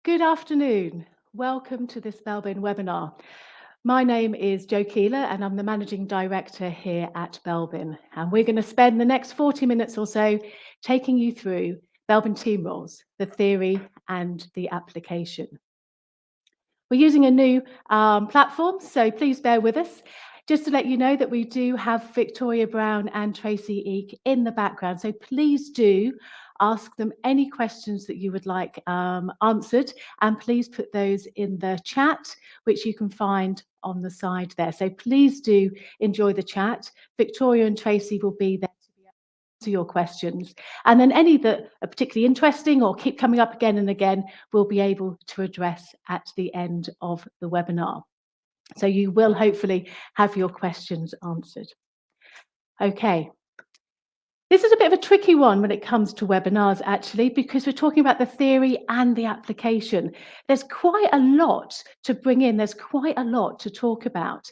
Good afternoon. Welcome to this Belbin webinar. My name is Jo Keeler and I'm the Managing Director here at Belbin. And we're going to spend the next 40 minutes or so taking you through Belbin team roles, the theory and the application. We're using a new platform, so please bear with us. Just to let you know that we do have Victoria Brown and Tracy Eek in the background, so please do ask them any questions that you would like answered, and please put those in the chat, which you can find on the side there. So please do enjoy the chat. Victoria and Tracy will be there to your questions, and then any that are particularly interesting or keep coming up again and again, we'll be able to address at the end of the webinar. So you will hopefully have your questions answered. Okay. This is a bit of a tricky one when it comes to webinars, actually, because we're talking about the theory and the application. There's quite a lot to bring in. There's quite a lot to talk about.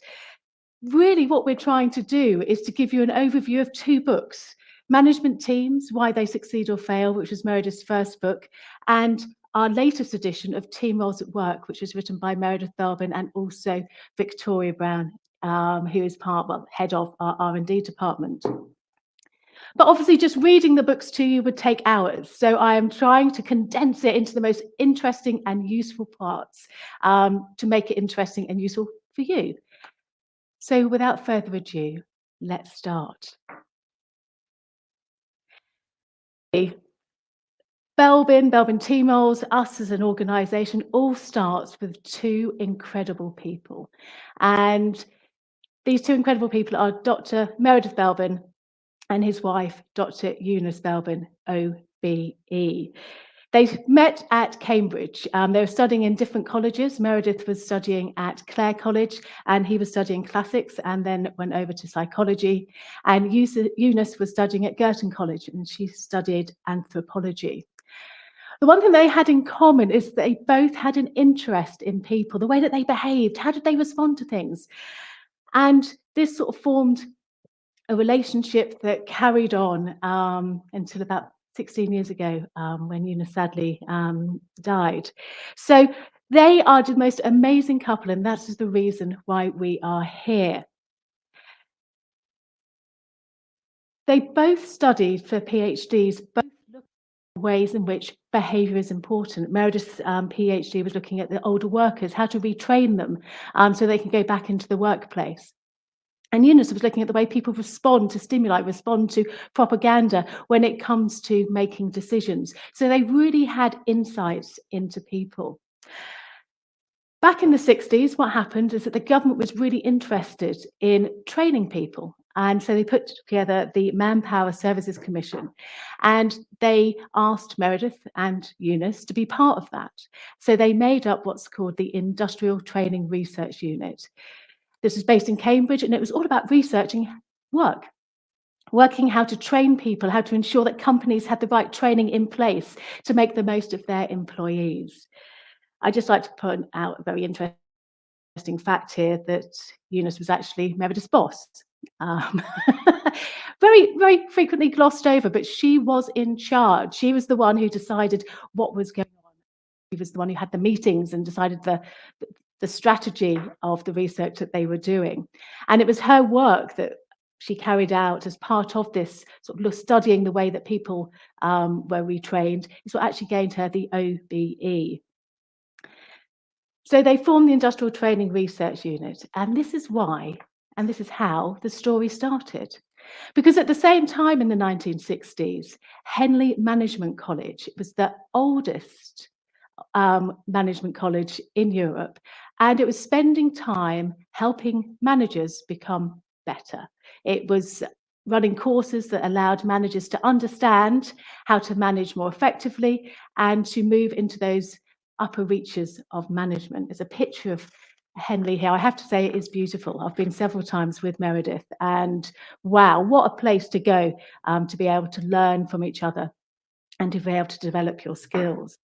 Really, what we're trying to do is to give you an overview of two books: Management Teams, Why They Succeed or Fail, which was Meredith's first book, and our latest edition of Team Roles at Work, which was written by Meredith Belbin and also Victoria Brown, who is head of our R&D department. But obviously, just reading the books to you would take hours. So I am trying to condense it into the most interesting and useful parts to make it interesting and useful for you. So without further ado, let's start. Belbin Team Roles, us as an organisation, all starts with two incredible people. And these two incredible people are Dr. Meredith Belbin and his wife, Dr. Eunice Belbin, OBE. They met at Cambridge. They were studying in different colleges. Meredith was studying at Clare College and he was studying classics and then went over to psychology. And Eunice was studying at Girton College and she studied anthropology. The one thing they had in common is they both had an interest in people, the way that they behaved, how did they respond to things? And this sort of formed a relationship that carried on until about 16 years ago when Eunice sadly died. So they are the most amazing couple, and that is the reason why we are here. They both studied for PhDs, both looked at ways in which behaviour is important. Meredith's PhD was looking at the older workers, how to retrain them so they can go back into the workplace. And Eunice was looking at the way people respond to stimuli, respond to propaganda when it comes to making decisions. So they really had insights into people. Back in the 60s, what happened is that the government was really interested in training people. And so they put together the Manpower Services Commission, and they asked Meredith and Eunice to be part of that. So they made up what's called the Industrial Training Research Unit. This was based in Cambridge, and it was all about researching working how to train people, how to ensure that companies had the right training in place to make the most of their employees. I'd just like to point out a very interesting fact here that Eunice was actually Meredith's boss. Very, very frequently glossed over, but she was in charge. She was the one who decided what was going on. She was the one who had the meetings and decided the strategy of the research that they were doing. And it was her work that she carried out as part of this sort of studying the way that people were retrained, is what actually gained her the OBE. So they formed the Industrial Training Research Unit, and this is why, and this is how the story started. Because at the same time in the 1960s, Henley Management College was the oldest management college in Europe, and it was spending time helping managers become better. It was running courses that allowed managers to understand how to manage more effectively and to move into those upper reaches of management. There's a picture of Henley here. I have to say it is beautiful. I've been several times with Meredith, and wow, what a place to go to be able to learn from each other and to be able to develop your skills.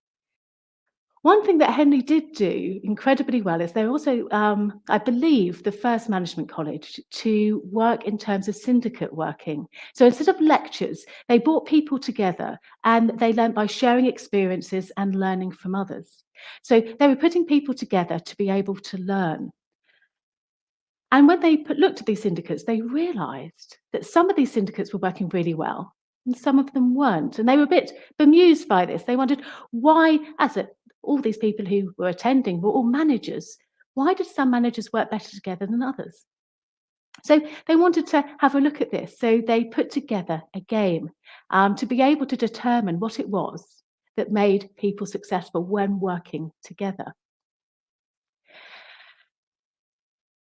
One thing that Henley did do incredibly well is they're also, I believe, the first management college to work in terms of syndicate working. So instead of lectures, they brought people together and they learned by sharing experiences and learning from others. So they were putting people together to be able to learn. And when they looked at these syndicates, they realized that some of these syndicates were working really well and some of them weren't. And they were a bit bemused by this. They wondered why, all these people who were attending were all managers. Why did some managers work better together than others? So they wanted to have a look at this. So they put together a game to be able to determine what it was that made people successful when working together.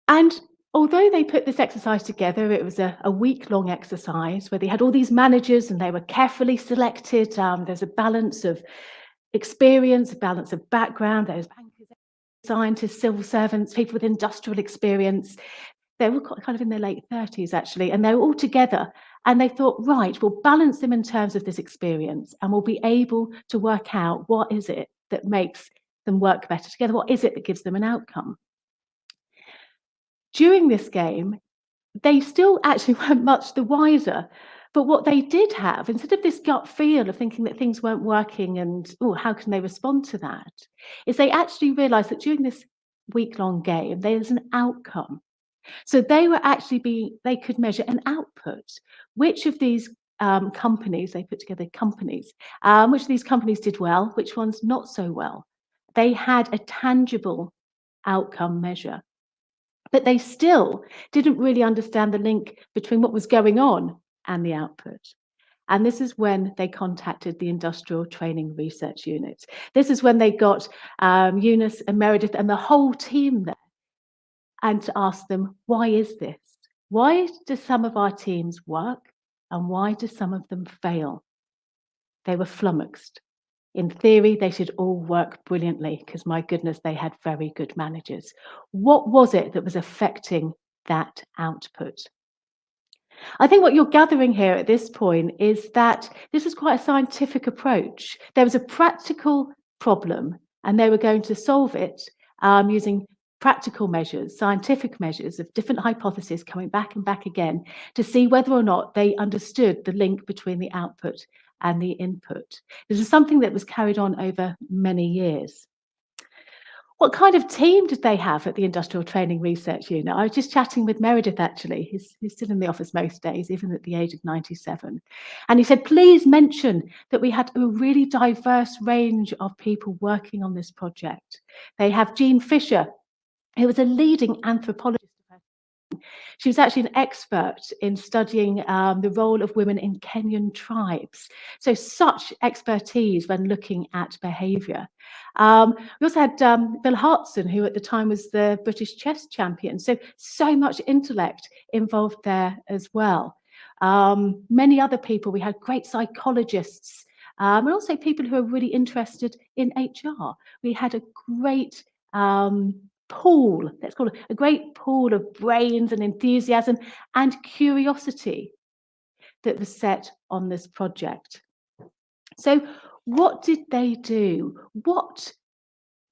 And although they put this exercise together, it was a week-long exercise where they had all these managers and they were carefully selected. There's a balance of experience, a balance of background. There's bankers, scientists, civil servants, people with industrial experience. They were kind of in their late 30s, actually, and they were all together. And they thought, right, we'll balance them in terms of this experience and we'll be able to work out what is it that makes them work better together? What is it that gives them an outcome? During this game, they still actually weren't much the wiser. But what they did have, instead of this gut feel of thinking that things weren't working and, oh, how can they respond to that, is they actually realized that during this week-long game, there's an outcome. So they could measure an output. Which of these companies, they put together companies, which of these companies did well, which ones not so well. They had a tangible outcome measure. But they still didn't really understand the link between what was going on and the output. And this is when they contacted the Industrial Training Research Unit. This is when they got Eunice and Meredith and the whole team there and to ask them, why is this? Why do some of our teams work and why do some of them fail? They were flummoxed. In theory, they should all work brilliantly because, my goodness, they had very good managers. What was it that was affecting that output? I think what you're gathering here at this point is that this was quite a scientific approach. There was a practical problem, and they were going to solve it using practical measures, scientific measures of different hypotheses coming back and back again to see whether or not they understood the link between the output and the input. This is something that was carried on over many years. What kind of team did they have at the Industrial Training Research Unit? I was just chatting with Meredith, actually. He's still in the office most days, even at the age of 97. And he said, please mention that we had a really diverse range of people working on this project. They have Jean Fisher, who was a leading anthropologist. She was actually an expert in studying the role of women in Kenyan tribes. So such expertise when looking at behaviour. We also had Bill Hartson, who at the time was the British chess champion. So much intellect involved there as well. Many other people, we had great psychologists, and also people who are really interested in HR. We had a great pool, let's call it a great pool of brains and enthusiasm and curiosity that was set on this project. So what did they do? What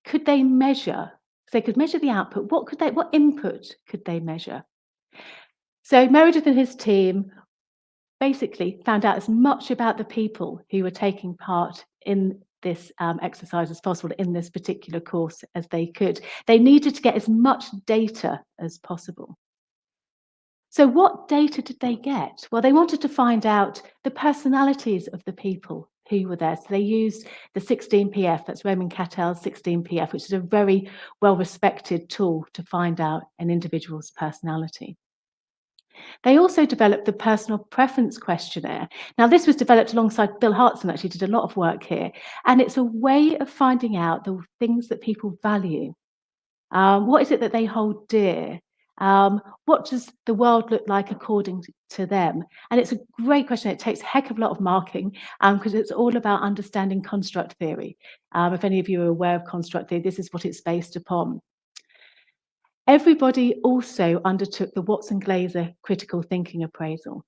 could they measure? They could measure the output. What input could they measure? So Meredith and his team basically found out as much about the people who were taking part in this exercise as possible in this particular course as they could. They needed to get as much data as possible. So what data did they get? Well, they wanted to find out the personalities of the people who were there. So they used the 16PF, that's Raymond Cattell's 16PF, which is a very well-respected tool to find out an individual's personality. They also developed the personal preference questionnaire. Now, this was developed alongside Bill Hartson, actually did a lot of work here, and it's a way of finding out the things that people value. What is it that they hold dear? What does the world look like according to them? And it's a great question. It takes a heck of a lot of marking because it's all about understanding construct theory. If any of you are aware of construct theory, this is what it's based upon. Everybody also undertook the Watson-Glaser critical thinking appraisal.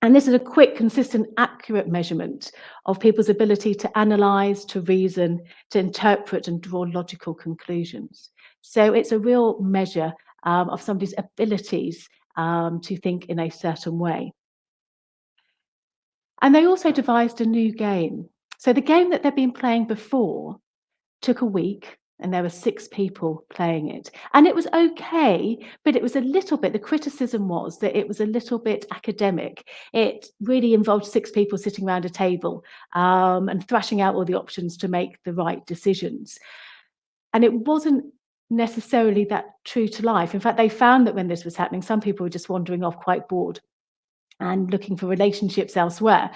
And this is a quick, consistent, accurate measurement of people's ability to analyze, to reason, to interpret, and draw logical conclusions. So it's a real measure of somebody's abilities to think in a certain way. And they also devised a new game. So the game that they'd been playing before took a week, and there were 6 people playing it. And it was okay, but it was a little bit, the criticism was that it was a little bit academic. It really involved 6 people sitting around a table and thrashing out all the options to make the right decisions. And it wasn't necessarily that true to life. In fact, they found that when this was happening, some people were just wandering off quite bored and looking for relationships elsewhere.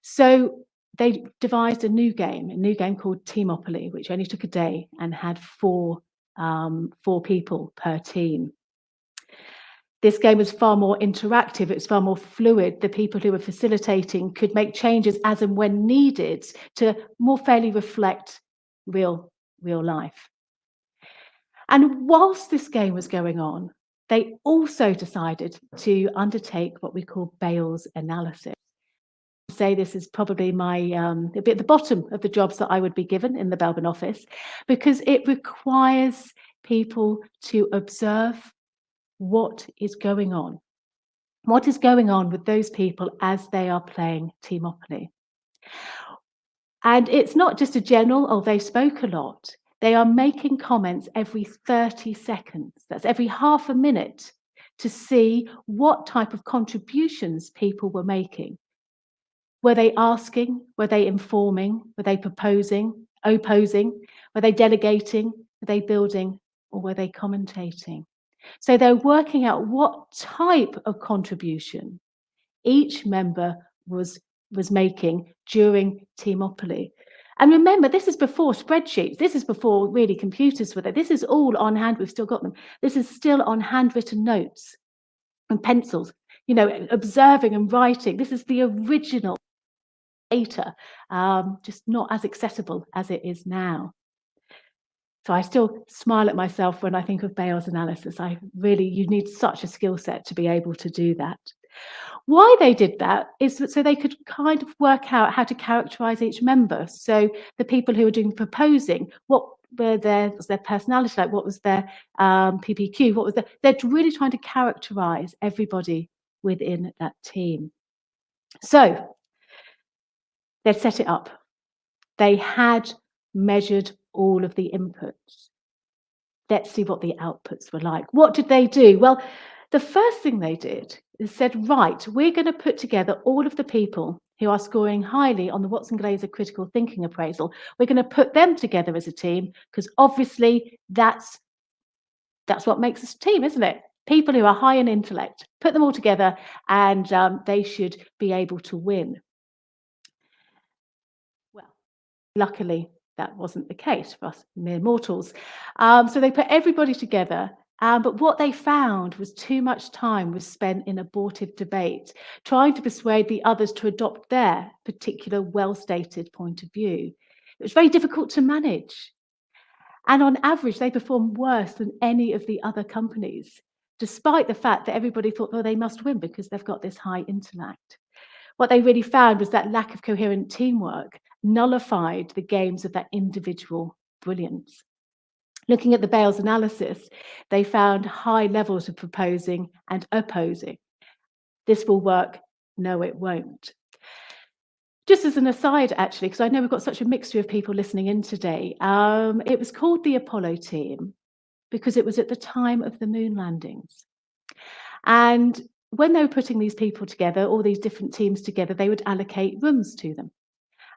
So they devised a new game called Teamopoly, which only took a day and had 4 people per team. This game was far more interactive, it was far more fluid. The people who were facilitating could make changes as and when needed to more fairly reflect real life. And whilst this game was going on, they also decided to undertake what we call Bayes' analysis. Say this is probably my a bit at the bottom of the jobs that I would be given in the Belbin office, because it requires people to observe what is going on. What is going on with those people as they are playing Teamopoly? And it's not just a general, oh, they spoke a lot. They are making comments every 30 seconds. That's every half a minute, to see what type of contributions people were making. Were they asking? Were they informing? Were they proposing, opposing? Were they delegating? Were they building? Or were they commentating? So they're working out what type of contribution each member was making during Teamopoly. And remember, this is before spreadsheets. This is before really computers were there. This is all on hand. We've still got them. This is still on handwritten notes and pencils, observing and writing. This is the original data, just not as accessible as it is now. So I still smile at myself when I think of Bayes' analysis. You need such a skill set to be able to do that. Why they did that is so they could kind of work out how to characterize each member. So the people who were doing proposing, what was their personality like? What was their PPQ? They're really trying to characterize everybody within that team. So they'd set it up. They had measured all of the inputs. Let's see what the outputs were like. What did they do? Well, the first thing they did is said, right, we're going to put together all of the people who are scoring highly on the Watson Glaser critical thinking appraisal. We're going to put them together as a team, because obviously that's what makes us a team, isn't it? People who are high in intellect. Put them all together and they should be able to win. Well, luckily, that wasn't the case for us mere mortals. So they put everybody together, but what they found was too much time was spent in abortive debate, trying to persuade the others to adopt their particular well-stated point of view. It was very difficult to manage. And on average, they performed worse than any of the other companies, despite the fact that everybody thought, well, they must win because they've got this high intellect. What they really found was that lack of coherent teamwork nullified the games of that individual brilliance. Looking at the Bayes' analysis, they found high levels of proposing and opposing. This will work. No, it won't. Just as an aside, actually, because I know we've got such a mixture of people listening in today, it was called the Apollo team because it was at the time of the moon landings. And when they were putting these people together, all these different teams together, they would allocate rooms to them.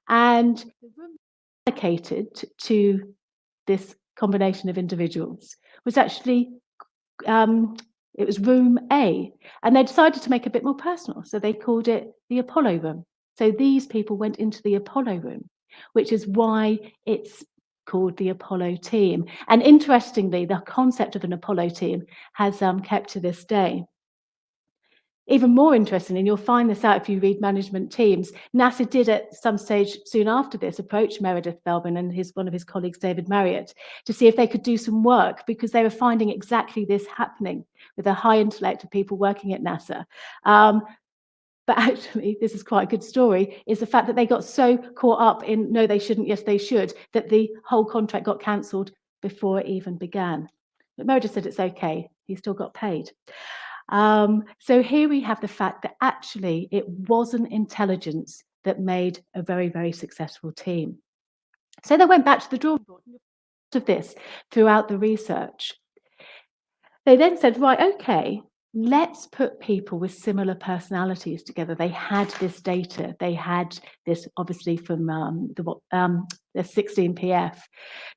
And the room allocated to this combination of individuals was actually, it was room A. And they decided to make it a bit more personal. So they called it the Apollo room. So these people went into the Apollo room, which is why it's called the Apollo team. And interestingly, the concept of an Apollo team has kept to this day. Even more interesting, and you'll find this out if you read management teams, NASA did at some stage soon after this approach Meredith Belbin and one of his colleagues, David Marriott, to see if they could do some work, because they were finding exactly this happening with a high intellect of people working at NASA. But actually, this is quite a good story, is the fact that they got so caught up in no, they shouldn't, yes, they should, that the whole contract got cancelled before it even began. But Meredith said it's okay. He still got paid. So here we have the fact that actually it wasn't intelligence that made a very, very successful team. So they went back to the drawing board of this throughout the research. They then said, right, okay, let's put people with similar personalities together. They had this data. They had this obviously from the 16PF.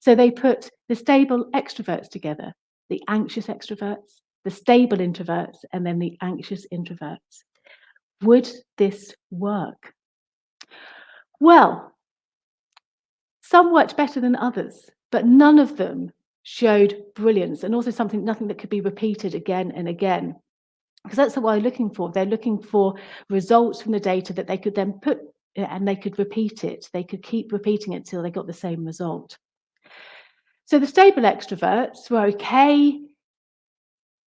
So they put the stable extroverts together, the anxious extroverts, the stable introverts, and then the anxious introverts. Would this work? Well, some worked better than others, but none of them showed brilliance, and also nothing that could be repeated again and again. Because that's what they're looking for. They're looking for results from the data that they could then put, and they could repeat it. They could keep repeating it till they got the same result. So the stable extroverts were okay,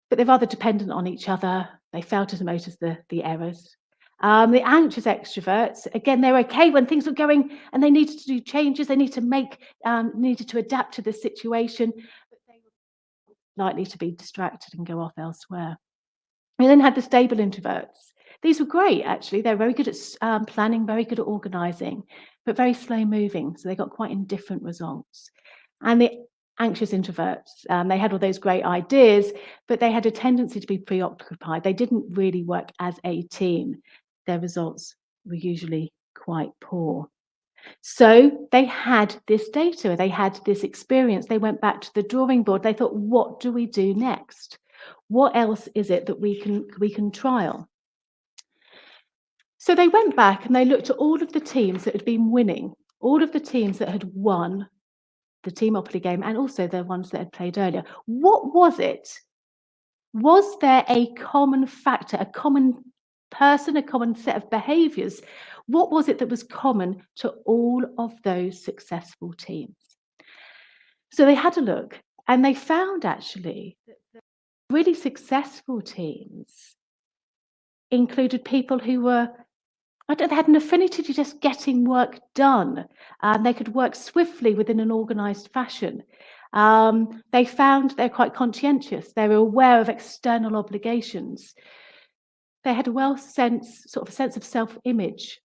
but they're rather dependent on each other. They fail to notice the errors. The anxious extroverts, again, they're okay when things were going and they needed to do changes. They needed to adapt to the situation, but they were likely to be distracted and go off elsewhere. We then had the stable introverts. These were great, actually. They're very good at planning, very good at organising, but very slow moving. So they got quite indifferent results. And the anxious introverts, they had all those great ideas, but they had a tendency to be preoccupied. They didn't really work as a team. Their results were usually quite poor. So they had this data, they had this experience. They went back to the drawing board. They thought, what do we do next? What else is it that we can trial? So they went back and they looked at all of the teams that had been winning, all of the teams that had won the team Monopoly game, and also the ones that had played earlier. What was it? Was there a common factor, a common person, a common set of behaviours? What was it that was common to all of those successful teams? So they had a look and they found actually that the really successful teams included people who were, they had an affinity to just getting work done. They could work swiftly within an organised fashion. They found they're quite conscientious. They were aware of external obligations. They had a sense of self-image.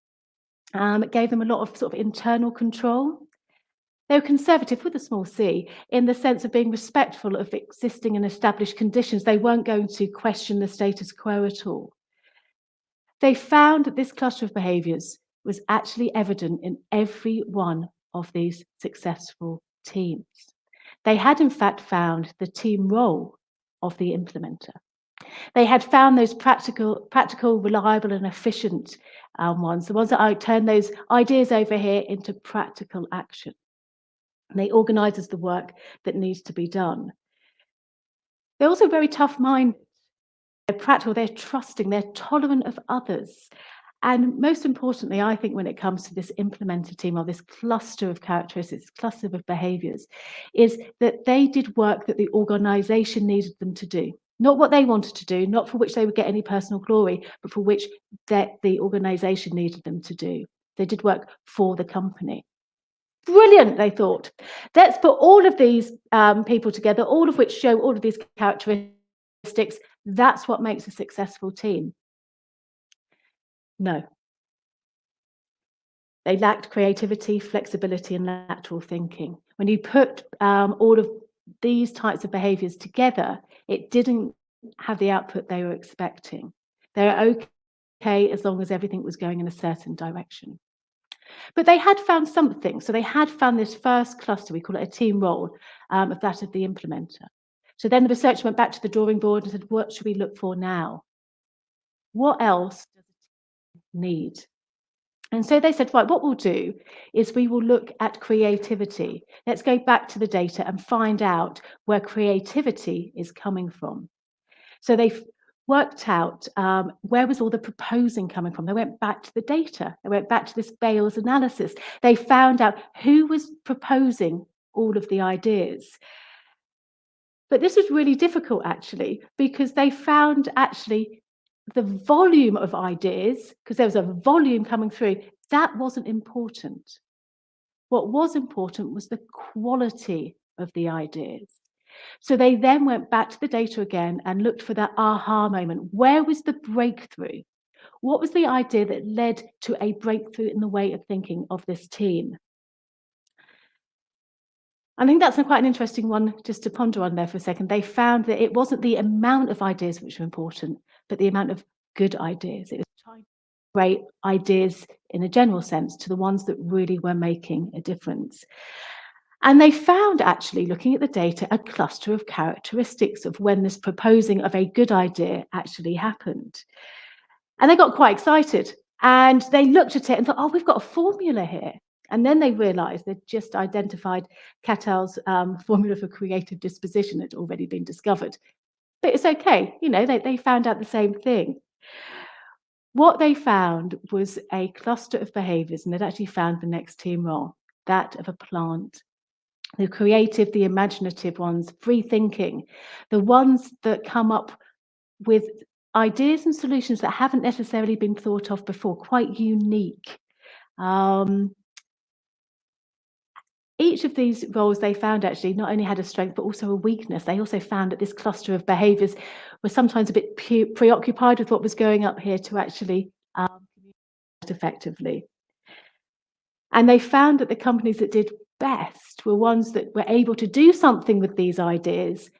It gave them a lot of sort of internal control. They were conservative with a small c, in the sense of being respectful of existing and established conditions. They weren't going to question the status quo at all. They found that this cluster of behaviours was actually evident in every one of these successful teams. They had, in fact, found the team role of the implementer. They had found those practical, reliable, and efficient ones, the ones that turn those ideas over here into practical action. And they organise the work that needs to be done. They're also very tough-minded. They're practical, they're trusting, they're tolerant of others. And most importantly, I think when it comes to this implementer team, or this cluster of characteristics, cluster of behaviours, is that they did work that the organisation needed them to do. Not what they wanted to do, not for which they would get any personal glory, but for which the organisation needed them to do. They did work for the company. Brilliant, they thought. Let's put all of these people together, all of which show all of these characteristics. That's what makes a successful team. No. They lacked creativity, flexibility, and lateral thinking. When you put all of these types of behaviours together, it didn't have the output they were expecting. They were okay as long as everything was going in a certain direction. But they had found something. So they had found this first cluster, we call it a team role, of that of the implementer. So then the researcher went back to the drawing board and said, what should we look for now? What else does it need? And so they said, right, what we'll do is we will look at creativity. Let's go back to the data and find out where creativity is coming from. So they worked out where was all the proposing coming from. They went back to the data. They went back to this Bales analysis. They found out who was proposing all of the ideas. But this was really difficult, actually, because they found actually the volume of ideas, because there was a volume coming through, that wasn't important. What was important was the quality of the ideas. So they then went back to the data again and looked for that aha moment. Where was the breakthrough? What was the idea that led to a breakthrough in the way of thinking of this team? I think that's quite an interesting one just to ponder on there for a second. They found that it wasn't the amount of ideas which were important, but the amount of good ideas. It was trying to great ideas in a general sense to the ones that really were making a difference. And they found, actually, looking at the data, a cluster of characteristics of when this proposing of a good idea actually happened. And they got quite excited and they looked at it and thought, oh, we've got a formula here. And then they realized they'd just identified Catal's formula for creative disposition had already been discovered. But it's okay, they found out the same thing. What they found was a cluster of behaviors, and they'd actually found the next team role, that of a plant. The creative, the imaginative ones, free thinking, the ones that come up with ideas and solutions that haven't necessarily been thought of before, quite unique. Each of these roles they found actually not only had a strength, but also a weakness. They also found that this cluster of behaviours was sometimes a bit preoccupied with what was going up here to actually communicate effectively. And they found that the companies that did best were ones that were able to do something with these ideas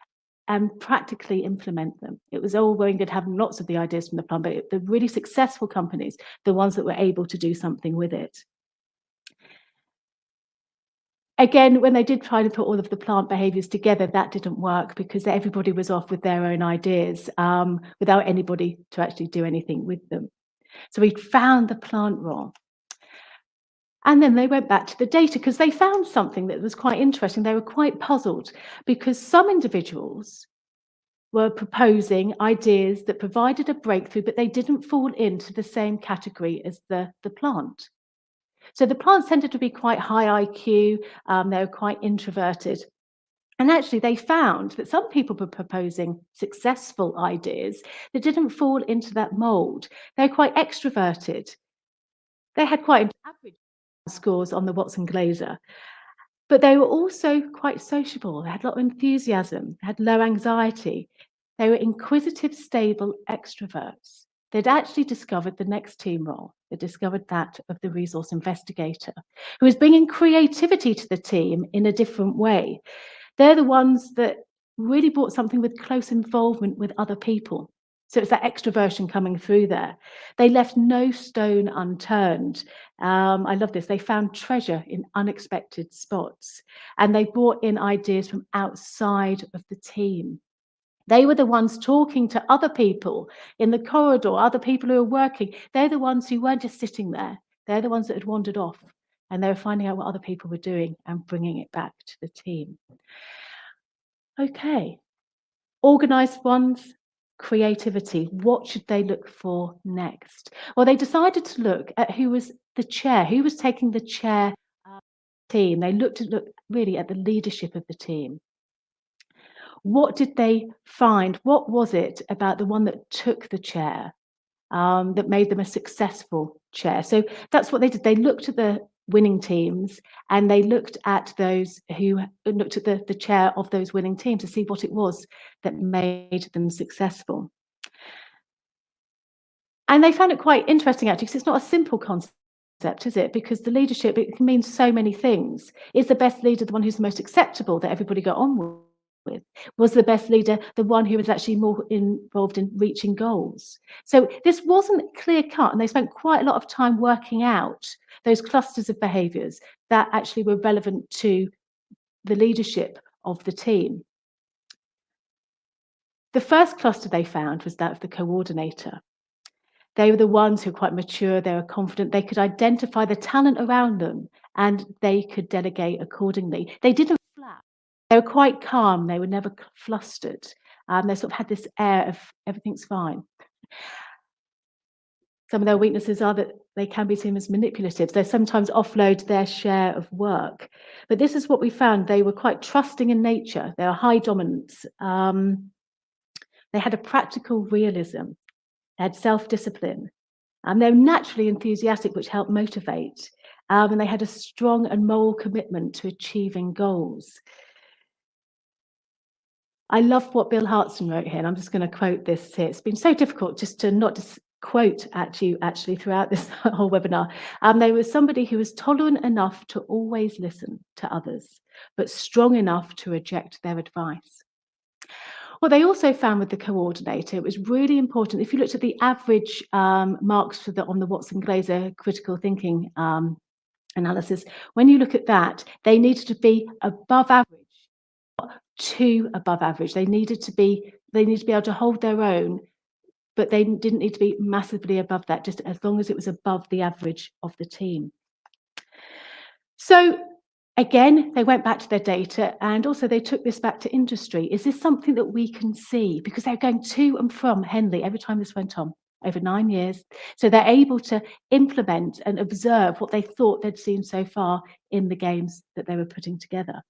and practically implement them. It was all very good having lots of the ideas from the plan, but the really successful companies, the ones that were able to do something with it. Again, when they did try to put all of the plant behaviours together, that didn't work because everybody was off with their own ideas without anybody to actually do anything with them. So we found the plant role. And then they went back to the data because they found something that was quite interesting. They were quite puzzled because some individuals were proposing ideas that provided a breakthrough, but they didn't fall into the same category as the plant. So the plants tended to be quite high IQ, they were quite introverted. And actually, they found that some people were proposing successful ideas that didn't fall into that mold. They were quite extroverted. They had quite average scores on the Watson Glaser, but they were also quite sociable. They had a lot of enthusiasm, had low anxiety. They were inquisitive, stable extroverts. They'd actually discovered the next team role. They discovered that of the resource investigator, who was bringing creativity to the team in a different way. They're the ones that really brought something with close involvement with other people. So it's that extroversion coming through there. They left no stone unturned. I love this. They found treasure in unexpected spots, and they brought in ideas from outside of the team. They were the ones talking to other people in the corridor, other people who were working. They're the ones who weren't just sitting there. They're the ones that had wandered off, and they were finding out what other people were doing and bringing it back to the team. Okay, organised ones, creativity. What should they look for next? Well, they decided to look at who was the chair, who was taking the chair team. They looked really at the leadership of the team. What did they find? What was it about the one that took the chair that made them a successful chair? So that's what they did. They looked at the winning teams and they looked at those who looked at the chair of those winning teams to see what it was that made them successful. And they found it quite interesting, actually, because it's not a simple concept, is it? Because the leadership, it can mean so many things. Is the best leader the one who's the most acceptable, that everybody got on with? Was the best leader the one who was actually more involved in reaching goals? So this wasn't clear cut, and they spent quite a lot of time working out those clusters of behaviours that actually were relevant to the leadership of the team. The first cluster they found was that of the coordinator. They were the ones who were quite mature, they were confident, they could identify the talent around them, and they could delegate accordingly. They didn't flap. They were quite calm, they were never flustered. They sort of had this air of everything's fine. Some of their weaknesses are that they can be seen as manipulative. They sometimes offload their share of work. But this is what we found. They were quite trusting in nature. They were high dominance. They had a practical realism. They had self-discipline, and they were naturally enthusiastic, which helped motivate. And they had a strong and moral commitment to achieving goals. I love what Bill Hartson wrote here, and I'm just going to quote this here. It's been so difficult just to not just quote at you actually throughout this whole webinar. There was somebody who was tolerant enough to always listen to others, but strong enough to reject their advice. What they also found with the coordinator, it was really important. If you looked at the average marks for on the Watson-Glaser critical thinking analysis, when you look at that, they needed to be above average, not too above average. They needed to be able to hold their own, but they didn't need to be massively above that, just as long as it was above the average of the team. So again, they went back to their data, and also they took this back to industry. Is this something that we can see? Because they're going to and from Henley every time this went on, over 9 years. So they're able to implement and observe what they thought they'd seen so far in the games that they were putting together.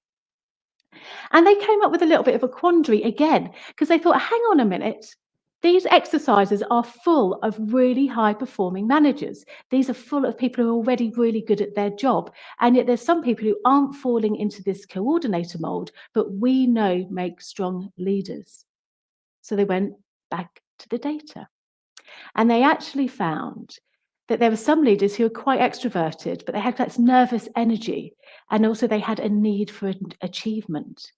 And they came up with a little bit of a quandary again, because they thought, hang on a minute, these exercises are full of really high-performing managers. These are full of people who are already really good at their job. And yet there's some people who aren't falling into this coordinator mold, but we know make strong leaders. So they went back to the data. And they actually found that there were some leaders who were quite extroverted, but they had that nervous energy. And also they had a need for achievement.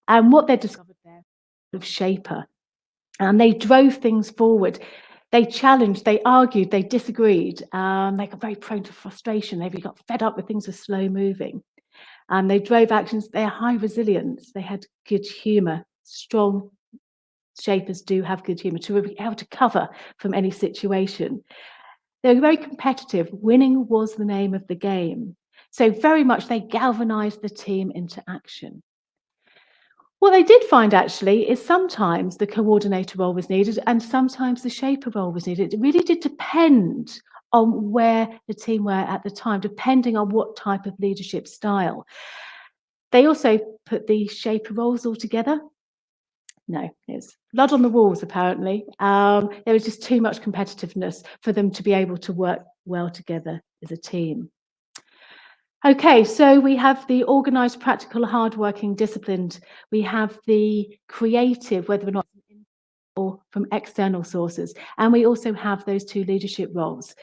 And what they discovered there was shaper. And they drove things forward. They challenged, they argued, they disagreed. They got very prone to frustration. They got fed up with things were slow moving. They drove actions. They had high resilience. They had good humour. Strong shapers do have good humour to be able to cover from any situation. They were very competitive. Winning was the name of the game. So very much they galvanised the team into action. What they did find actually is sometimes the coordinator role was needed and sometimes the shaper role was needed. It really did depend on where the team were at the time, depending on what type of leadership style. They also put the shaper roles all together. No, it's blood on the walls, apparently. There was just too much competitiveness for them to be able to work well together as a team. Okay, so we have the organised, practical, hardworking, disciplined. We have the creative, whether or not or from external sources. And we also have those two leadership roles,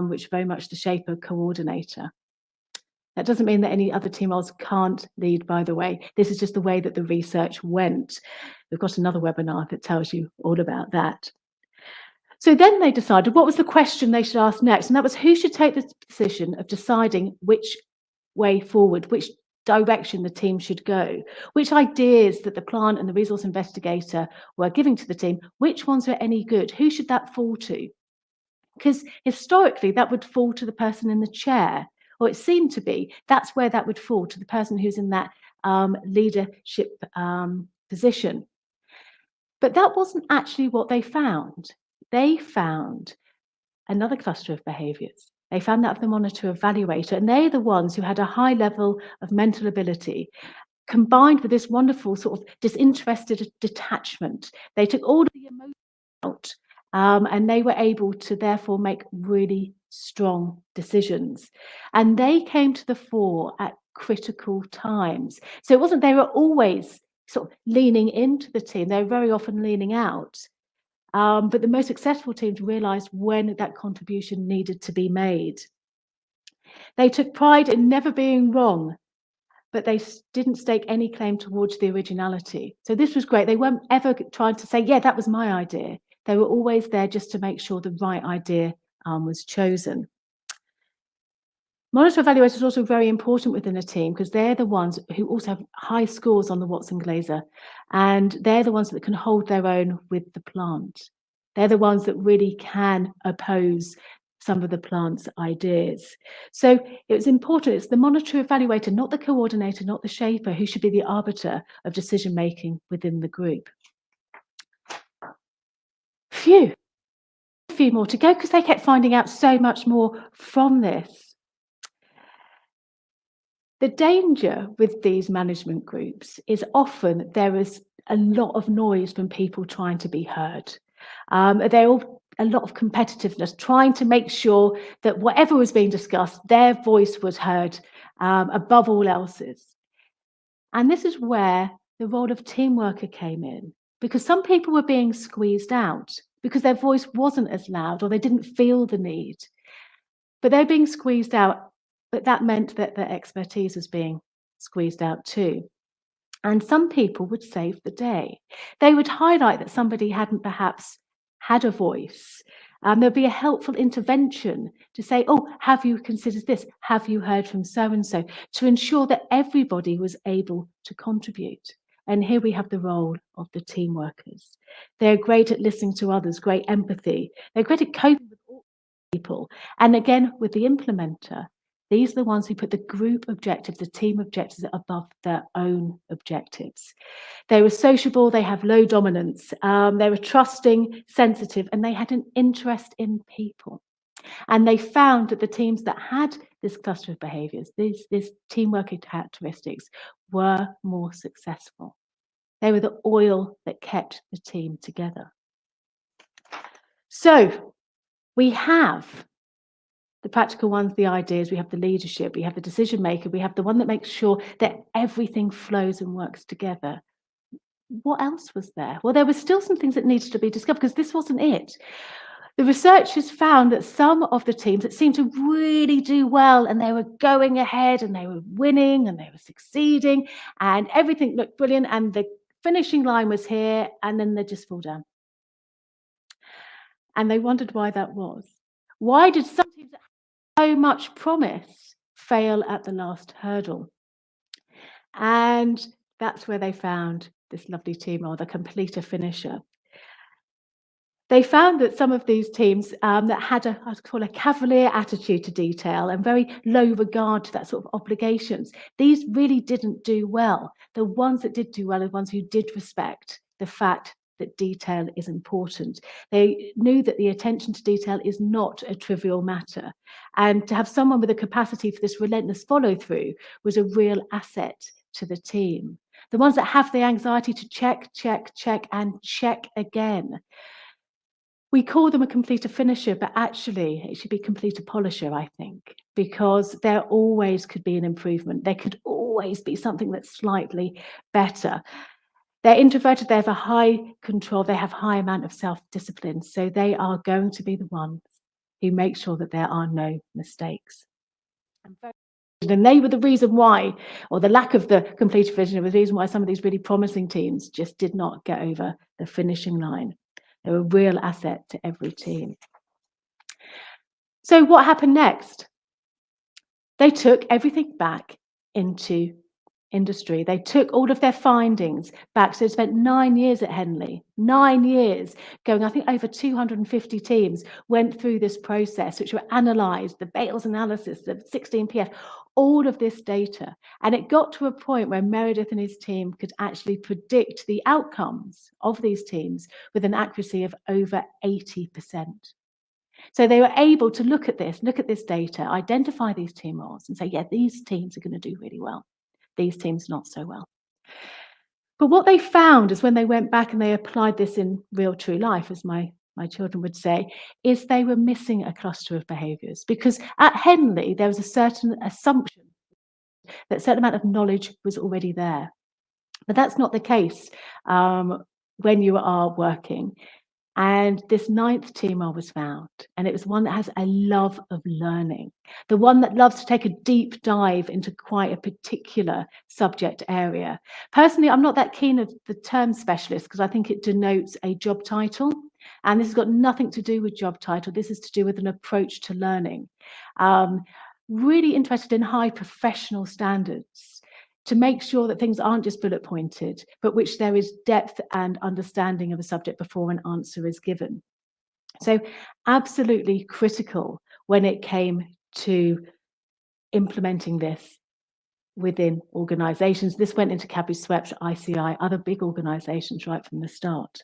which are very much the shaper coordinator. That doesn't mean that any other team roles can't lead, by the way. This is just the way that the research went. We've got another webinar that tells you all about that. So then they decided what was the question they should ask next, and that was who should take the position of deciding which way forward, which direction the team should go, which ideas that the plant and the resource investigator were giving to the team, which ones are any good, who should that fall to? Because historically that would fall to the person in the chair, or it seemed to be, that's where that would fall, to the person who's in that leadership position. But that wasn't actually what they found. They found another cluster of behaviours. They found that of the monitor evaluator, and they're the ones who had a high level of mental ability, combined with this wonderful sort of disinterested detachment. They took all of the emotion out, and they were able to therefore make really strong decisions. And they came to the fore at critical times. So it wasn't they were always sort of leaning into the team, they were very often leaning out. But the most successful teams realised when that contribution needed to be made. They took pride in never being wrong, but they didn't stake any claim towards the originality. So this was great. They weren't ever trying to say, yeah, that was my idea. They were always there just to make sure the right idea was chosen. Monitor evaluators is also very important within a team because they're the ones who also have high scores on the Watson-Glaser, and they're the ones that can hold their own with the plant. They're the ones that really can oppose some of the plant's ideas. So it's important, it's the monitor evaluator, not the coordinator, not the shaper, who should be the arbiter of decision making within the group. Phew, a few more to go because they kept finding out so much more from this. The danger with these management groups is often there is a lot of noise from people trying to be heard. They're all a lot of competitiveness, trying to make sure that whatever was being discussed, their voice was heard above all else's. And this is where the role of team worker came in, because some people were being squeezed out because their voice wasn't as loud or they didn't feel the need. But they're being squeezed out, but that meant that their expertise was being squeezed out too. And some people would save the day. They would highlight that somebody hadn't perhaps had a voice. There'd be a helpful intervention to say, oh, have you considered this? Have you heard from so-and-so? To ensure that everybody was able to contribute. And here we have the role of the team workers. They're great at listening to others, great empathy. They're great at coping with all people. And again, with the implementer, these are the ones who put the group objectives, the team objectives above their own objectives. They were sociable, they have low dominance, they were trusting, sensitive, and they had an interest in people. And they found that the teams that had this cluster of behaviours, these teamwork characteristics, were more successful. They were the oil that kept the team together. So we have the practical ones, the ideas, we have the leadership, we have the decision maker, we have the one that makes sure that everything flows and works together. What else was there? Well, there were still some things that needed to be discovered because this wasn't it. The researchers found that some of the teams that seemed to really do well and they were going ahead and they were winning and they were succeeding and everything looked brilliant and the finishing line was here and then they'd just fall down. And they wondered why that was. Why did some teams that had so much promise fail at the last hurdle? And that's where they found this lovely team, or the completer finisher. They found that some of these teams that had I'd call a cavalier attitude to detail and very low regard to that sort of obligations, these really didn't do well. The ones that did do well are the ones who did respect the fact that detail is important. They knew that the attention to detail is not a trivial matter. And to have someone with a capacity for this relentless follow through was a real asset to the team. The ones that have the anxiety to check, check, check, and check again. We call them a completer finisher, but actually it should be completer polisher, I think, because there always could be an improvement. There could always be something that's slightly better. They're introverted, they have a high control, they have high amount of self-discipline, so they are going to be the ones who make sure that there are no mistakes. And they were the reason why, or the lack of the completer finisher was the reason why some of these really promising teams just did not get over the finishing line. They were a real asset to every team. So what happened next? They took everything back into industry. They took all of their findings back. So they spent 9 years at Henley, 9 years going, I think over 250 teams went through this process, which were analysed, the Bales analysis, the 16PF, all of this data. And it got to a point where Meredith and his team could actually predict the outcomes of these teams with an accuracy of over 80%. So they were able to look at this data, identify these team roles and say, yeah, these teams are going to do really well. These teams not so well. But what they found is when they went back and they applied this in real true life, as my children would say, is they were missing a cluster of behaviours. Because at Henley, there was a certain assumption that a certain amount of knowledge was already there. But that's not the case when you are working. And this 9th team role was found, and it was one that has a love of learning, the one that loves to take a deep dive into quite a particular subject area. Personally, I'm not that keen of the term specialist because I think it denotes a job title, and this has got nothing to do with job title. This is to do with an approach to learning. Really interested in high professional standards, to make sure that things aren't just bullet pointed, but which there is depth and understanding of a subject before an answer is given. So absolutely critical when it came to implementing this within organisations. This went into Cadbury Swept, ICI, other big organisations right from the start.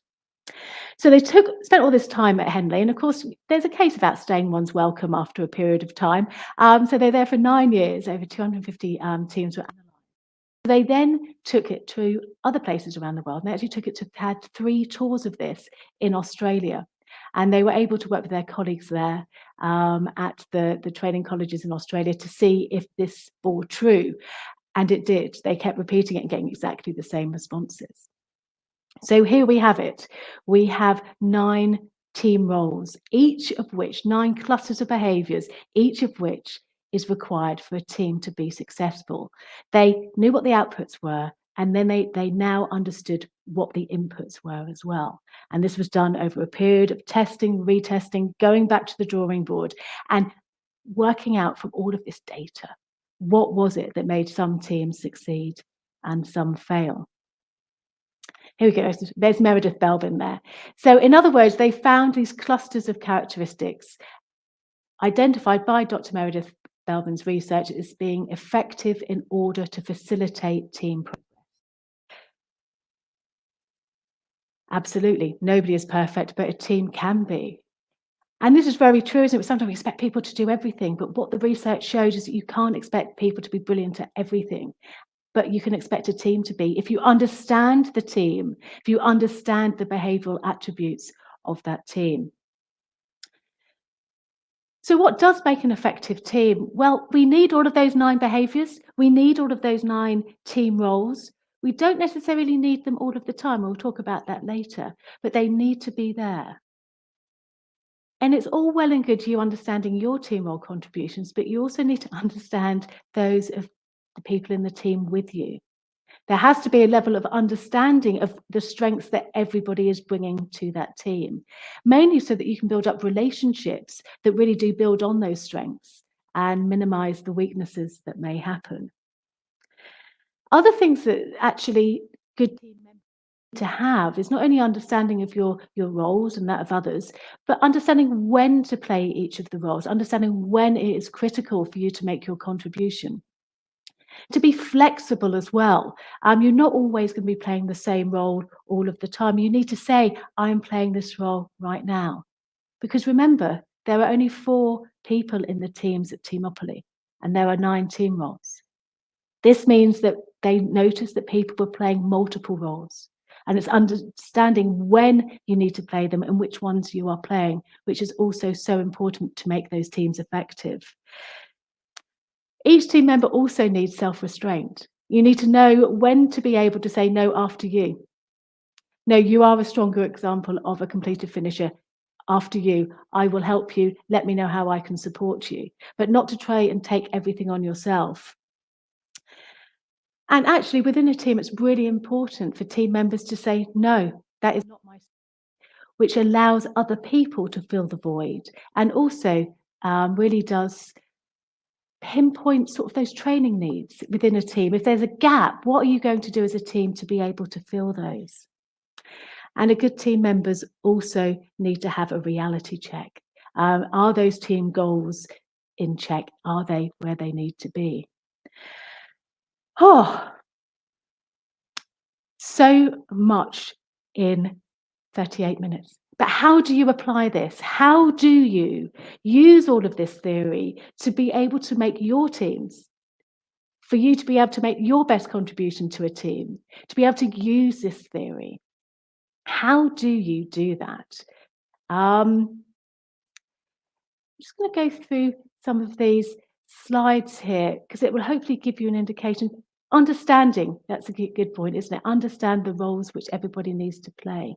So they spent all this time at Henley, and of course there's a case about staying one's welcome after a period of time. So they're there for 9 years, over 250 teams were analysed. They then took it to other places around the world, and they actually had 3 tours of this in Australia. and they were able to work with their colleagues there at the training colleges in Australia to see if this bore true. And it did. They kept repeating it and getting exactly the same responses. So here we have it. We have 9 team roles, each of which 9 clusters of behaviors, each of which is required for a team to be successful. They knew what the outputs were, and then they now understood what the inputs were as well. And this was done over a period of testing, retesting, going back to the drawing board, and working out from all of this data, what was it that made some teams succeed and some fail. Here we go. There's Meredith Belbin there. So in other words, they found these clusters of characteristics identified by Dr. Meredith Belbin's research as being effective in order to facilitate team progress. Absolutely. Nobody is perfect, but a team can be. And this is very true, isn't it? Sometimes we expect people to do everything, but what the research shows is that you can't expect people to be brilliant at everything. But you can expect a team to be. If you understand the team, if you understand the behavioral attributes of that team. So what does make an effective team? Well, we need all of those 9 behaviors. We need all of those 9 team roles. We don't necessarily need them all of the time. We'll talk about that later, but they need to be there. And it's all well and good you understanding your team role contributions, but you also need to understand those of the people in the team with you. There has to be a level of understanding of the strengths that everybody is bringing to that team, mainly so that you can build up relationships that really do build on those strengths and minimize the weaknesses that may happen. Other things that actually good team members need to have is not only understanding of your roles and that of others, but understanding when to play each of the roles, understanding when it is critical for you to make your contribution. To be flexible as well. You're not always going to be playing the same role all of the time. You need to say, I'm playing this role right now. Because remember, there are only 4 people in the teams at Teamopoly, and there are 9 team roles. This means that they noticed that people were playing multiple roles. And it's understanding when you need to play them and which ones you are playing, which is also so important to make those teams effective. Each team member also needs self-restraint. You need to know when to be able to say no after you. No, you are a stronger example of a completed finisher. After you, I will help you. Let me know how I can support you, but not to try and take everything on yourself. And actually, within a team, it's really important for team members to say, no, that is not my, which allows other people to fill the void and also really does pinpoint sort of those training needs within a team. If there's a gap, what are you going to do as a team to be able to fill those? And a good team members also need to have a reality check. Are those team goals in check? Are they where they need to be? Oh, so much in 38 minutes. But how do you apply this? How do you use all of this theory to be able to make your teams, for you to be able to make your best contribution to a team, to be able to use this theory? How do you do that? I'm just going to go through some of these slides here because it will hopefully give you an indication. Understanding, that's a good point, isn't it? Understand the roles which everybody needs to play.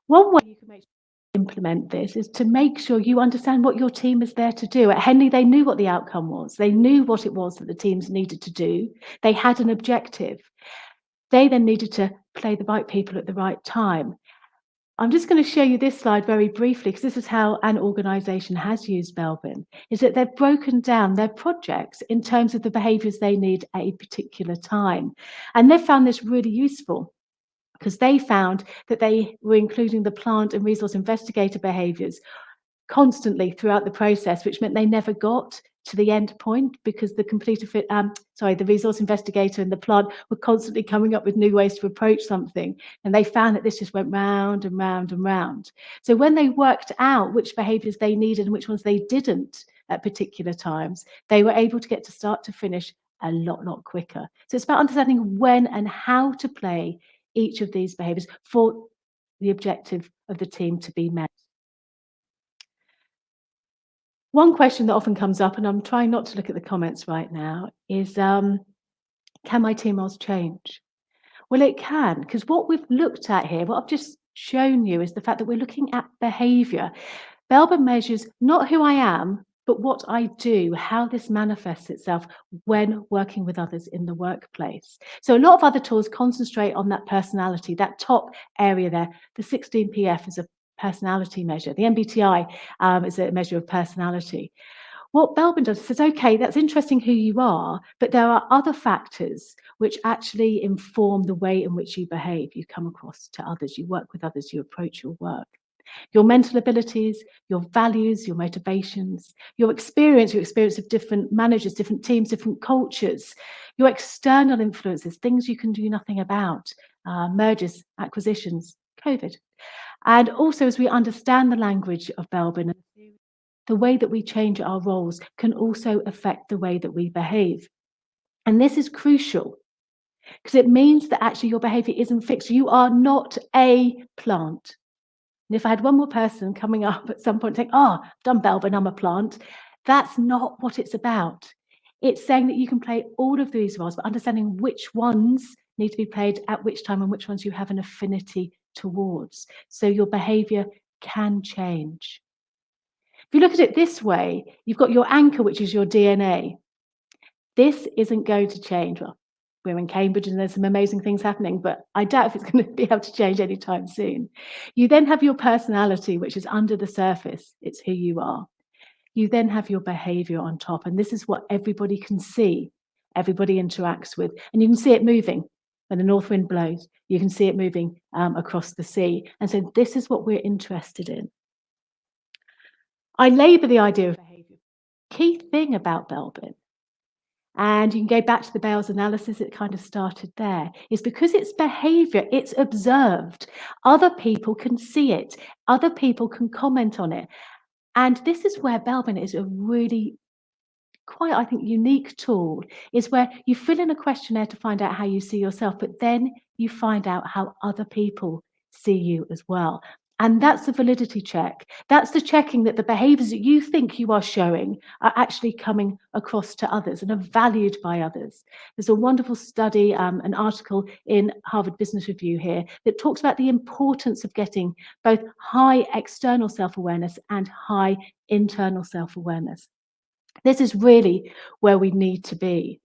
One way you can implement this is to make sure you understand what your team is there to do. At Henley, they knew what the outcome was. They knew what it was that the teams needed to do. They had an objective. They then needed to play the right people at the right time. I'm just going to show you this slide very briefly because this is how an organisation has used Belbin, is that they've broken down their projects in terms of the behaviours they need at a particular time. And they've found this really useful because they found that they were including the plant and resource investigator behaviours constantly throughout the process, which meant they never got to the end point because the resource investigator and the plant were constantly coming up with new ways to approach something. And they found that this just went round and round and round. So when they worked out which behaviours they needed and which ones they didn't at particular times, they were able to get to start to finish a lot quicker. So it's about understanding when and how to play each of these behaviours for the objective of the team to be met. One question that often comes up, and I'm trying not to look at the comments right now, is can my team roles change? Well, it can, because what we've looked at here, what I've just shown you, is the fact that we're looking at behaviour. Belbin measures not who I am, but what I do, how this manifests itself when working with others in the workplace. So a lot of other tools concentrate on that personality, that top area there. The 16PF is a personality measure. The MBTI is a measure of personality. What Belbin does is says, okay, that's interesting who you are, but there are other factors which actually inform the way in which you behave, you come across to others, you work with others, you approach your work. Your mental abilities, your values, your motivations, your experience of different managers, different teams, different cultures, your external influences, things you can do nothing about, mergers, acquisitions, COVID. And also, as we understand the language of Belbin, the way that we change our roles can also affect the way that we behave. And this is crucial because it means that actually your behavior isn't fixed. You are not a plant. And if I had one more person coming up at some point saying, oh, I've done Belbin, I'm a plant, that's not what it's about. It's saying that you can play all of these roles, but understanding which ones need to be played at which time and which ones you have an affinity towards. So your behavior can change. If you look at it this way, you've got your anchor, which is your DNA. This isn't going to change. Well, we're in Cambridge and there's some amazing things happening, but I doubt if it's going to be able to change anytime soon. You then have your personality, which is under the surface. It's who you are. You then have your behavior on top, and this is what everybody can see, everybody interacts with, and you can see it moving. When the north wind blows, you can see it moving across the sea. And so this is what we're interested in. I labour the idea of behaviour. Key thing about Belbin, and you can go back to the Bales analysis, it kind of started there, is because it's behaviour, it's observed. Other people can see it. Other people can comment on it. And this is where Belbin is a really quite, I think, unique tool, is where you fill in a questionnaire to find out how you see yourself, but then you find out how other people see you as well. And that's the validity check. That's the checking that the behaviours that you think you are showing are actually coming across to others and are valued by others. There's a wonderful study, an article in Harvard Business Review here that talks about the importance of getting both high external self-awareness and high internal self-awareness. This is really where we need to be.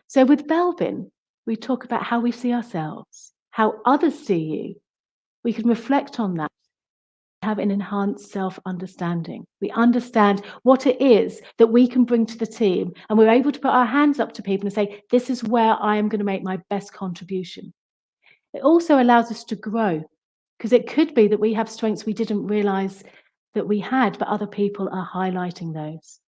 So with Belbin, we talk about how we see ourselves, how others see you. We can reflect on that, have an enhanced self-understanding. We understand what it is that we can bring to the team, and we're able to put our hands up to people and say, this is where I am going to make my best contribution. It also allows us to grow, because it could be that we have strengths we didn't realize that we had, but other people are highlighting those.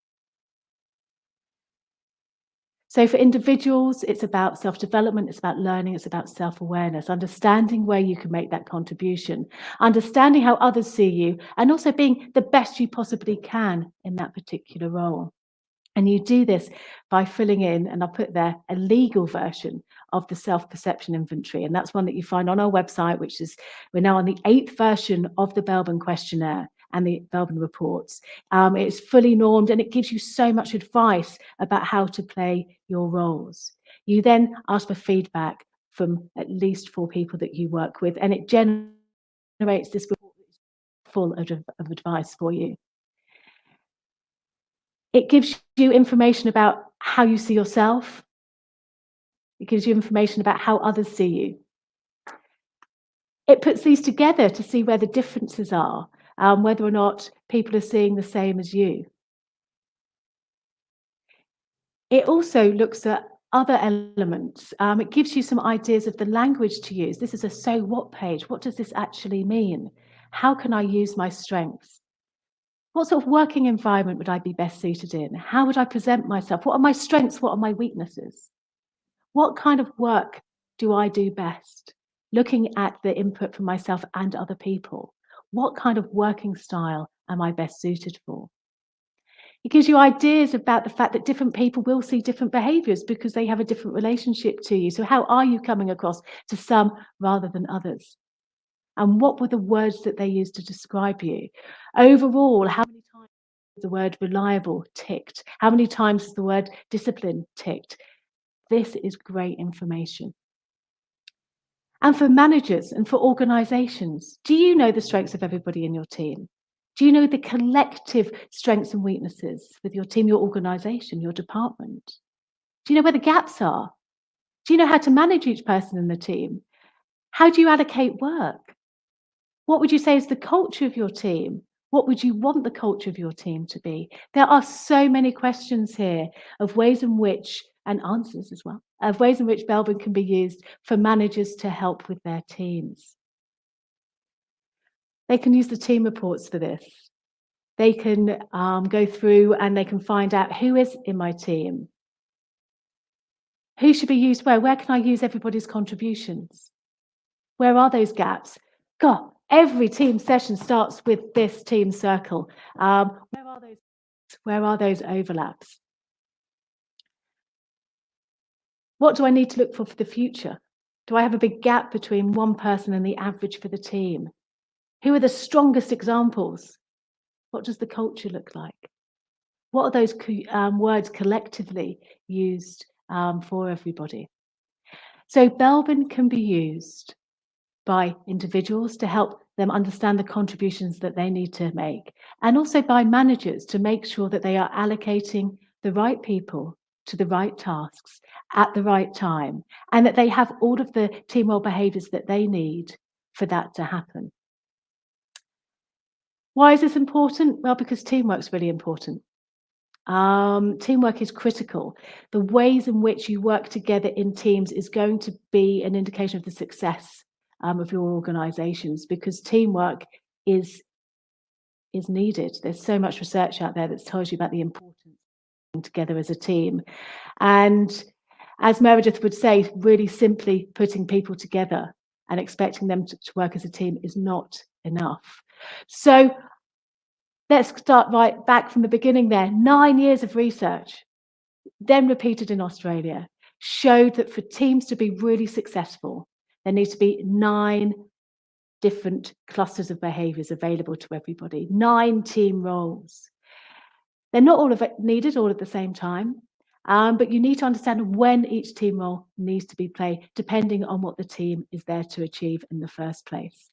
So for individuals, it's about self-development, it's about learning, it's about self-awareness, understanding where you can make that contribution, understanding how others see you, and also being the best you possibly can in that particular role. And you do this by filling in, and I'll put there, a legal version of the self-perception inventory. And that's one that you find on our website, which is, we're now on the 8th version of the Belbin questionnaire and the Belbin reports. It's fully normed and it gives you so much advice about how to play your roles. You then ask for feedback from at least 4 people that you work with, and it generates this report full of advice for you. It gives you information about how you see yourself. It gives you information about how others see you. It puts these together to see where the differences are, whether or not people are seeing the same as you. It also looks at other elements. It gives you some ideas of the language to use. This is a so what page. What does this actually mean? How can I use my strengths? What sort of working environment would I be best suited in? How would I present myself? What are my strengths? What are my weaknesses? What kind of work do I do best? Looking at the input from myself and other people. What kind of working style am I best suited for? It gives you ideas about the fact that different people will see different behaviours because they have a different relationship to you. So how are you coming across to some rather than others? And what were the words that they used to describe you? Overall, how many times was the word reliable ticked? How many times is the word discipline ticked? This is great information. And for managers and for organizations, do you know the strengths of everybody in your team? Do you know the collective strengths and weaknesses with your team, your organization, your department? Do you know where the gaps are? Do you know how to manage each person in the team? How do you allocate work? What would you say is the culture of your team? What would you want the culture of your team to be? There are so many questions here of ways in which, and answers as well, of ways in which Belbin can be used for managers to help with their teams. They can use the team reports for this. They can go through and they can find out who is in my team, who should be used where can I use everybody's contributions? Where are those gaps? God, every team session starts with this team circle. Where are those overlaps? What do I need to look for the future? Do I have a big gap between one person and the average for the team? Who are the strongest examples? What does the culture look like? What are those words collectively used for everybody? So Belbin can be used by individuals to help them understand the contributions that they need to make, and also by managers to make sure that they are allocating the right people to the right tasks at the right time, and that they have all of the team role behaviours that they need for that to happen. Why is this important? Well, because teamwork's really important. Teamwork is critical. The ways in which you work together in teams is going to be an indication of the success of your organizations, because teamwork is needed. There's so much research out there that tells you about the importance of working together as a team. And as Meredith would say, really simply putting people together and expecting them to work as a team is not enough. So let's start right back from the beginning there. 9 years of research, then repeated in Australia, showed that for teams to be really successful, there needs to be 9 different clusters of behaviours available to everybody, 9 team roles. They're not all of it needed all at the same time, but you need to understand when each team role needs to be played, depending on what the team is there to achieve in the first place.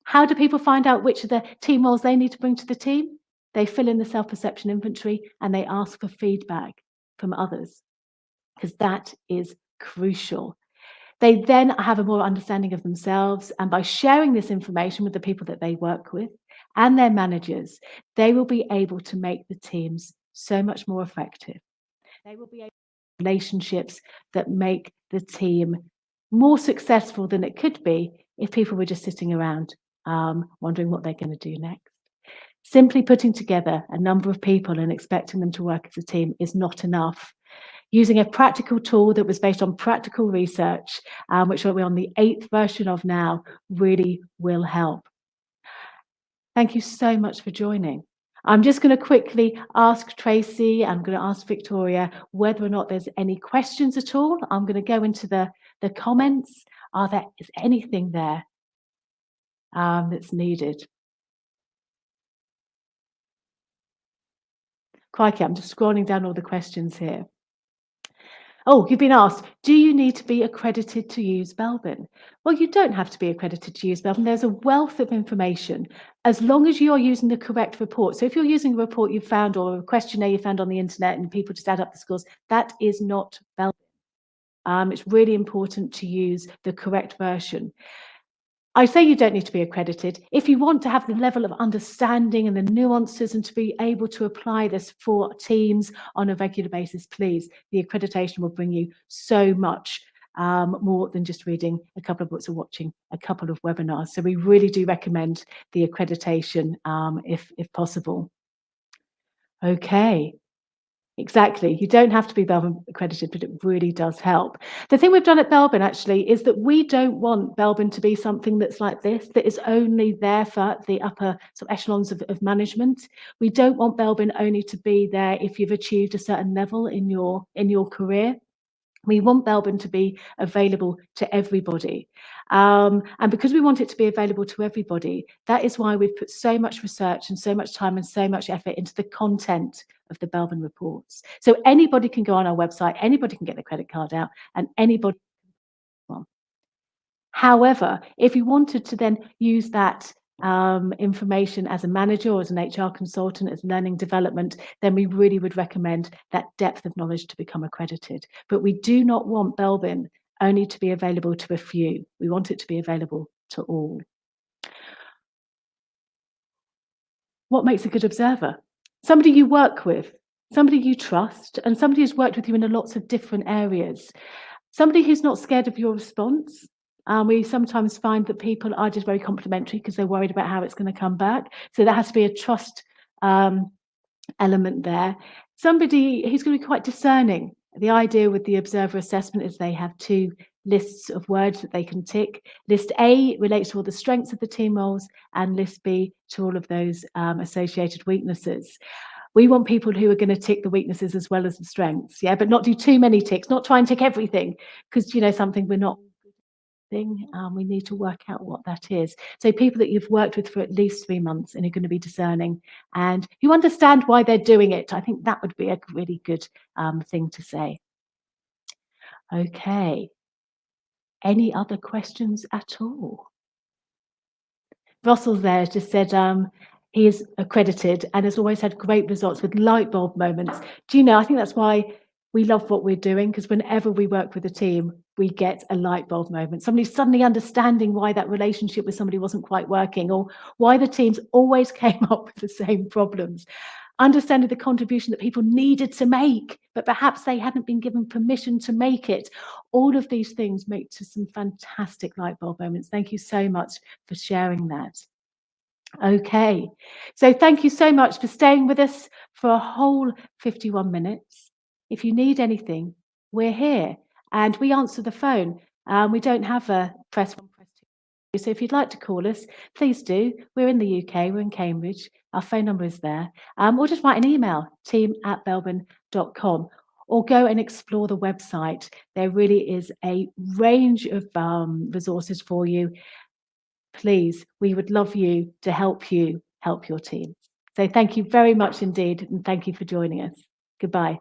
How do people find out which of the team roles they need to bring to the team? They fill in the self-perception inventory and they ask for feedback from others, because that is crucial. They then have a more understanding of themselves, and by sharing this information with the people that they work with and their managers, they will be able to make the teams so much more effective. They will be able to have relationships that make the team more successful than it could be if people were just sitting around wondering what they're going to do next. Simply putting together a number of people and expecting them to work as a team is not enough. Using a practical tool that was based on practical research, which we're on the 8th version of now, really will help. Thank you so much for joining. I'm just going to quickly ask Tracy, I'm going to ask Victoria whether or not there's any questions at all. I'm going to go into the comments. Is anything there that's needed? Crikey, I'm just scrolling down all the questions here. Oh, you've been asked, do you need to be accredited to use Belbin? Well, you don't have to be accredited to use Belbin. There's a wealth of information, as long as you're using the correct report. So if you're using a report you found or a questionnaire you found on the internet and people just add up the scores, that is not Belbin. It's really important to use the correct version. I say you don't need to be accredited. If you want to have the level of understanding and the nuances and to be able to apply this for teams on a regular basis, please, the accreditation will bring you so much more than just reading a couple of books or watching a couple of webinars. So we really do recommend the accreditation if possible. Okay. Exactly. You don't have to be Belbin accredited, but it really does help. The thing we've done at Belbin actually is that we don't want Belbin to be something that's like this, that is only there for the upper sort of echelons of management. We don't want Belbin only to be there if you've achieved a certain level in your career. We want Belbin to be available to everybody. And because we want it to be available to everybody, that is why we've put so much research and so much time and so much effort into the content of the Belbin reports. So anybody can go on our website, anybody can get the credit card out, and anybody. Well, however, if you wanted to then use that information as a manager or as an HR consultant, as learning development, then we really would recommend that depth of knowledge to become accredited. But we do not want Belbin only to be available to a few. We want it to be available to all. What makes a good observer? Somebody you work with, somebody you trust, and somebody who's worked with you in lots of different areas. Somebody who's not scared of your response. We sometimes find that people are just very complimentary because they're worried about how it's going to come back. So there has to be a trust element there. Somebody who's going to be quite discerning. The idea with the observer assessment is they have two lists of words that they can tick. List A relates to all the strengths of the team roles, and list B to all of those associated weaknesses. We want people who are going to tick the weaknesses as well as the strengths, yeah, but not do too many ticks, not try and tick everything, because something we're not thing. We need to work out what that is. So people that you've worked with for at least 3 months and are going to be discerning and you understand why they're doing it. I think that would be a really good thing to say. Okay. Any other questions at all? Russell there just said he is accredited and has always had great results with light bulb moments. I think that's why we love what we're doing, because whenever we work with a team, we get a light bulb moment. Somebody suddenly understanding why that relationship with somebody wasn't quite working, or why the teams always came up with the same problems. Understanding the contribution that people needed to make, but perhaps they hadn't been given permission to make it. All of these things make to some fantastic light bulb moments. Thank you so much for sharing that. Okay, so thank you so much for staying with us for a whole 51 minutes. If you need anything, we're here and we answer the phone. We don't have a press one, press two. So if you'd like to call us, please do. We're in the UK, we're in Cambridge. Our phone number is there. Or just write an email, team@belbin.com, or go and explore the website. There really is a range of resources for you. Please, we would love you to help you help your team. So thank you very much indeed, and thank you for joining us. Goodbye.